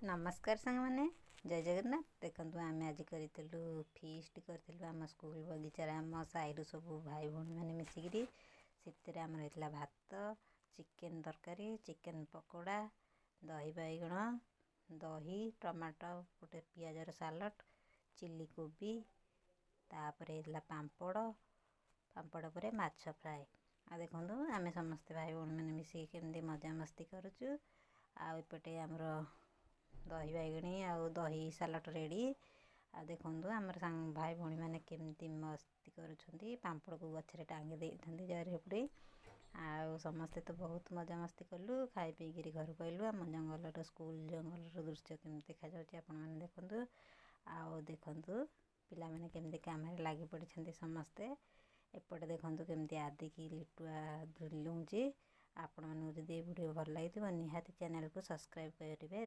नमस्कार सांग मैंने जय जगन्नाथ देखु आम आज करूँ फीस्ट करूँ आम स्कूल बगीचार आम साइड सब भाई भौणी मैंने मिसिकी से आम होता भात चिकेन तरकारी चिकेन पकोड़ा दही बैगण दही टमाटो गोटे पियाजर सालड चिल्ली कोबी तापर पापड़ पापड़ पर माछ फ्राए आ देखो आम समस्ते भाई भौणी मैंने मिसिकी केमती मजा मस्ती करुचु आउपटे आमर दही बैगणी आउ दही सालड रेडी आ देखु आमर भाई भौणी मैंने केमती मस्ती करुँच पापड़ को गचरे टांगी देते जरिपुड़ी आउ समस्ते तो बहुत मजा मस्ती कलु खाई पीकि घर को आइलु आम जंगल स्कूल जंगल दृश्य केमती देखा जाऊँगी आपण मैंने देखु आउ देखु पिला मैंने केमती काम लगी पड़ी समस्ते एपटे देखु केमती आदि की लिटुआ झुलुची आपण मैंने जब वीडियो भल लगी निहाती चैनल को सब्सक्राइब करेंगे।